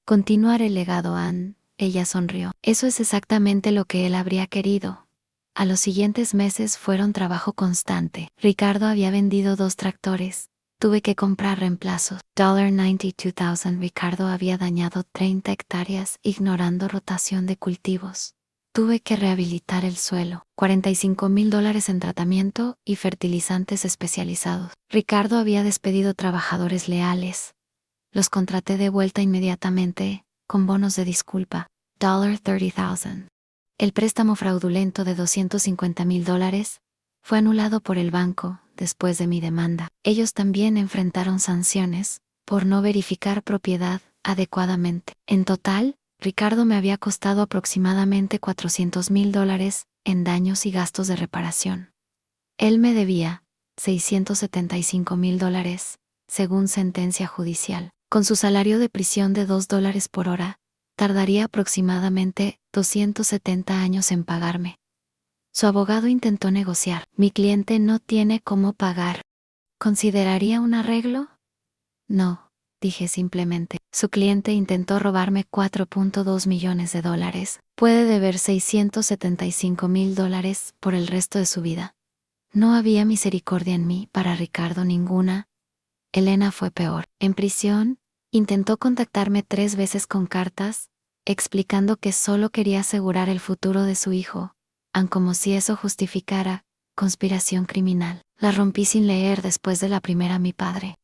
Continuar el legado, Ann. Ella sonrió. Eso es exactamente lo que él habría querido. A los siguientes meses fueron trabajo constante. Ricardo había vendido 2 tractores. Tuve que comprar reemplazos. $92,000. Ricardo había dañado 30 hectáreas ignorando rotación de cultivos. Tuve que rehabilitar el suelo. $45,000 en tratamiento y fertilizantes especializados. Ricardo había despedido trabajadores leales. Los contraté de vuelta inmediatamente, con bonos de disculpa. $30,000. El préstamo fraudulento de $250,000 fue anulado por el banco después de mi demanda. Ellos también enfrentaron sanciones por no verificar propiedad adecuadamente. En total, Ricardo me había costado aproximadamente $400,000 en daños y gastos de reparación. Él me debía $675,000, según sentencia judicial. Con su salario de prisión de $2 por hora, tardaría aproximadamente 270 años en pagarme. Su abogado intentó negociar. Mi cliente no tiene cómo pagar. ¿Consideraría un arreglo? No, dije simplemente. Su cliente intentó robarme $4.2 millones. Puede deber $675,000 por el resto de su vida. No había misericordia en mí para Ricardo ninguna. Elena fue peor. En prisión, intentó contactarme 3 veces con cartas, explicando que solo quería asegurar el futuro de su hijo, como si eso justificara conspiración criminal. La rompí sin leer después de la primera. Mi padre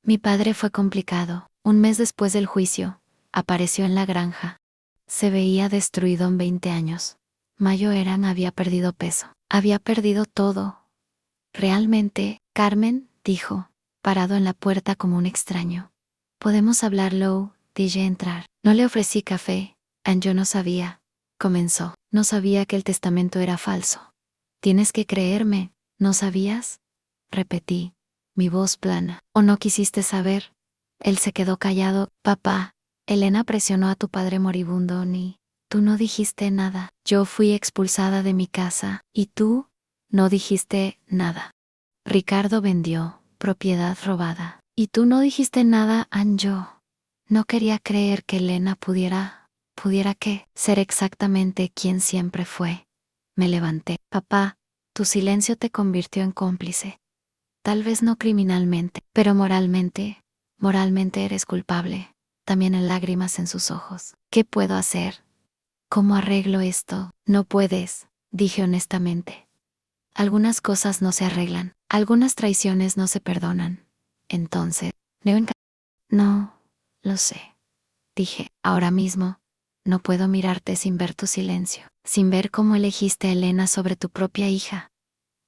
fue complicado. Un mes después del juicio, apareció en la granja. Se veía destruido en 20 años. Mayo Eran había perdido peso. Había perdido todo. Realmente, Carmen, dijo, parado en la puerta como un extraño. ¿Podemos hablarlo? Dije entrar. No le ofrecí café. Yo no sabía. Comenzó. No sabía que el testamento era falso. Tienes que creerme. ¿No sabías? Repetí, mi voz plana. ¿O no quisiste saber? Él se quedó callado. Papá, Elena presionó a tu padre moribundo. Tú no dijiste nada. Yo fui expulsada de mi casa. ¿Y tú? No dijiste nada. Ricardo vendió propiedad robada. ¿Y tú no dijiste nada, Ann? Yo no quería creer que Elena pudiera ¿qué? Ser exactamente quien siempre fue. Me levanté. Papá, tu silencio te convirtió en cómplice. Tal vez no criminalmente, pero moralmente eres culpable. También en lágrimas en sus ojos. ¿Qué puedo hacer? ¿Cómo arreglo esto? No puedes, dije honestamente. Algunas cosas no se arreglan, algunas traiciones no se perdonan. Entonces, no, lo sé. Dije, ahora mismo, no puedo mirarte sin ver tu silencio, sin ver cómo elegiste a Elena sobre tu propia hija.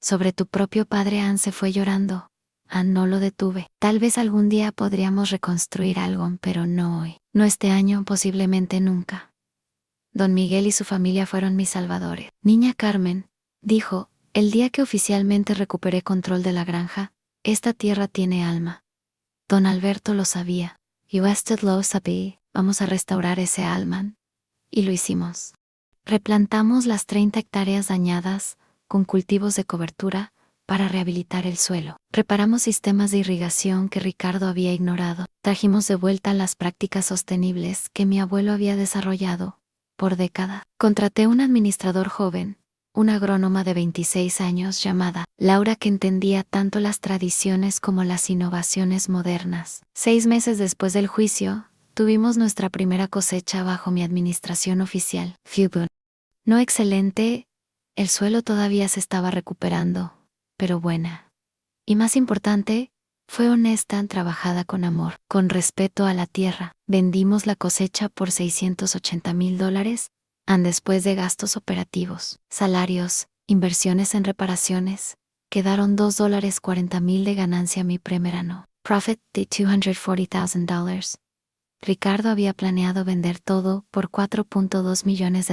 Sobre tu propio padre. Ann se fue llorando. Ann no lo detuve. Tal vez algún día podríamos reconstruir algo, pero no hoy. No este año, posiblemente nunca. Don Miguel y su familia fueron mis salvadores. Niña Carmen, dijo, el día que oficialmente recuperé control de la granja, esta tierra tiene alma. Don Alberto lo sabía. Y usted lo sabía. Vamos a restaurar ese alma. Y lo hicimos. Replantamos las 30 hectáreas dañadas, con cultivos de cobertura, para rehabilitar el suelo. Reparamos sistemas de irrigación que Ricardo había ignorado. Trajimos de vuelta las prácticas sostenibles que mi abuelo había desarrollado por décadas. Contraté un administrador joven, una agrónoma de 26 años llamada Laura, que entendía tanto las tradiciones como las innovaciones modernas. 6 meses después del juicio, Tuvimos nuestra primera cosecha bajo mi administración oficial. Fubun. No excelente, el suelo todavía se estaba recuperando, pero buena. Y más importante, fue honesta, trabajada con amor, con respeto a la tierra. Vendimos la cosecha por $680,000, después de gastos operativos, salarios, inversiones en reparaciones. Quedaron $2.40,000 de ganancia mi primer año. Profit de $240,000. Ricardo había planeado vender todo por $4.2 millones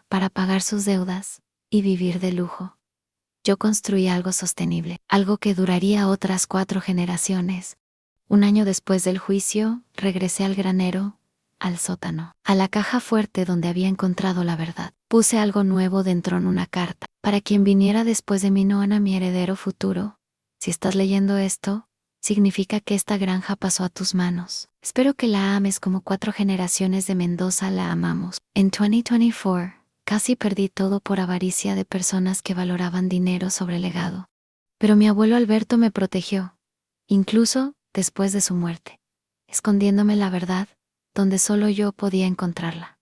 para pagar sus deudas y vivir de lujo. Yo construí algo sostenible, algo que duraría otras 4 generaciones. Un año después del juicio, regresé al granero, al sótano, a la caja fuerte donde había encontrado la verdad. Puse algo nuevo dentro en una carta. Para quien viniera después de mí, no era mi heredero futuro. Si estás leyendo esto, significa que esta granja pasó a tus manos. Espero que la ames como 4 generaciones de Mendoza la amamos. En 2024, casi perdí todo por avaricia de personas que valoraban dinero sobre legado. Pero mi abuelo Alberto me protegió, incluso después de su muerte, escondiéndome la verdad, donde solo yo podía encontrarla.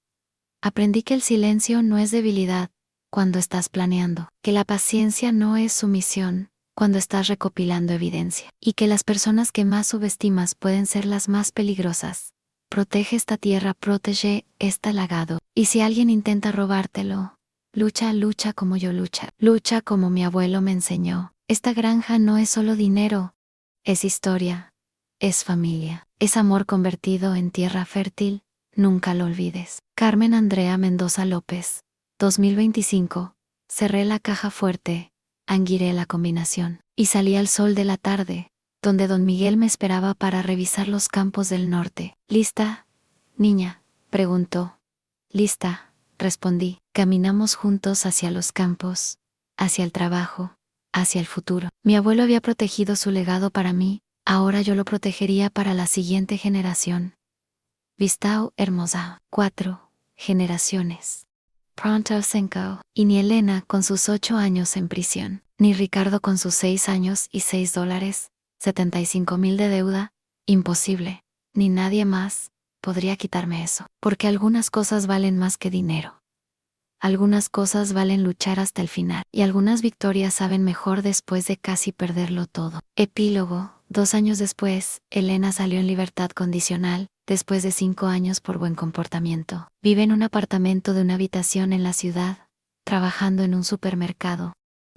Aprendí que el silencio no es debilidad cuando estás planeando, que la paciencia no es sumisión cuando estás recopilando evidencia, y que las personas que más subestimas pueden ser las más peligrosas. Protege esta tierra, protege este legado. Y si alguien intenta robártelo, lucha como yo lucha como mi abuelo me enseñó. Esta granja no es solo dinero, es historia, es familia, es amor convertido en tierra fértil, nunca lo olvides. Carmen Andrea Mendoza López, 2025, cerré la caja fuerte, anguiré la combinación, y salí al sol de la tarde, donde don Miguel me esperaba para revisar los campos del norte. ¿Lista, niña?, preguntó. Lista, respondí. Caminamos juntos hacia los campos, hacia el trabajo, hacia el futuro. Mi abuelo había protegido su legado para mí, ahora yo lo protegería para la siguiente generación. Vistao hermosa. 4 generaciones. Pronto 5. Y ni Elena con sus 8 años en prisión, ni Ricardo con sus 6 años y $6, 75,000 de deuda, imposible, ni nadie más podría quitarme eso, porque algunas cosas valen más que dinero. Algunas cosas valen luchar hasta el final, y algunas victorias saben mejor después de casi perderlo todo. Epílogo. 2 años después, Elena salió en libertad condicional, después de 5 años por buen comportamiento. Vive en un apartamento de una habitación en la ciudad, trabajando en un supermercado.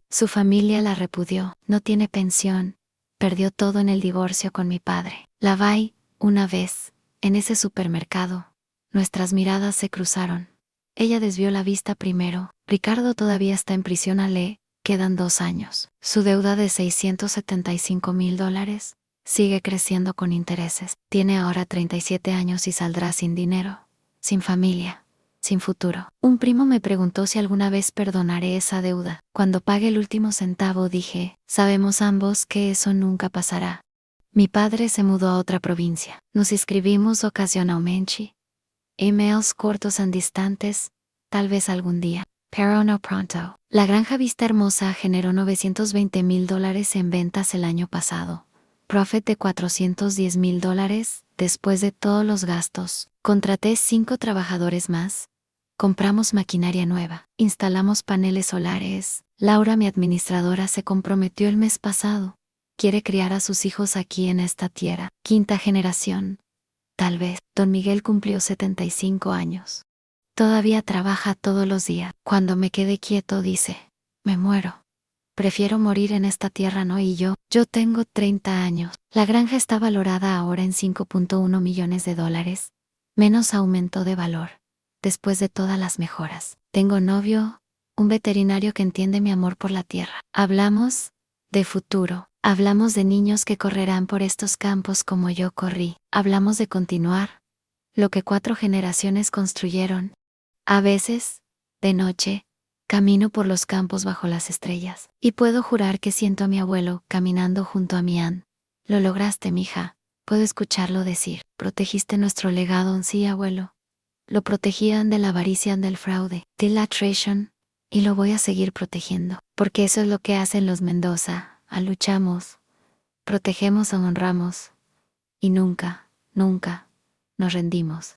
Su familia la repudió, no tiene pensión, perdió todo en el divorcio con mi padre. La vi, una vez, en ese supermercado. Nuestras miradas se cruzaron. Ella desvió la vista primero. Ricardo todavía está en prisión, quedan 2 años. Su deuda de $675,000 sigue creciendo con intereses. Tiene ahora 37 años y saldrá sin dinero, sin familia, sin futuro. Un primo me preguntó si alguna vez perdonaré esa deuda. Cuando pague el último centavo dije, sabemos ambos que eso nunca pasará. Mi padre se mudó a otra provincia. Nos escribimos ocasionalmente. Emails cortos y distantes, tal vez algún día, pero no pronto. La granja Vista Hermosa generó $920,000 en ventas el año pasado. Profit de $410,000 después de todos los gastos. Contraté 5 trabajadores más. Compramos maquinaria nueva. Instalamos paneles solares. Laura, mi administradora, se comprometió el mes pasado. Quiere criar a sus hijos aquí en esta tierra. 5ª generación. Tal vez. Don Miguel cumplió 75 años. Todavía trabaja todos los días. Cuando me quede quieto dice, me muero. Prefiero morir en esta tierra, no, y yo tengo 30 años. La granja está valorada ahora en $5.1 millones, menos aumento de valor. Después de todas las mejoras. Tengo novio, un veterinario que entiende mi amor por la tierra. Hablamos de futuro. Hablamos de niños que correrán por estos campos como yo corrí. Hablamos de continuar lo que 4 generaciones construyeron. A veces, de noche, camino por los campos bajo las estrellas, y puedo jurar que siento a mi abuelo caminando junto a mi Ann. Lo lograste, mija. Puedo escucharlo decir, protegiste nuestro legado, sí, abuelo. Lo protegían de la avaricia, del fraude, de la traición, y lo voy a seguir protegiendo, porque eso es lo que hacen los Mendoza. Luchamos, protegemos, honramos, y nunca, nunca, nos rendimos.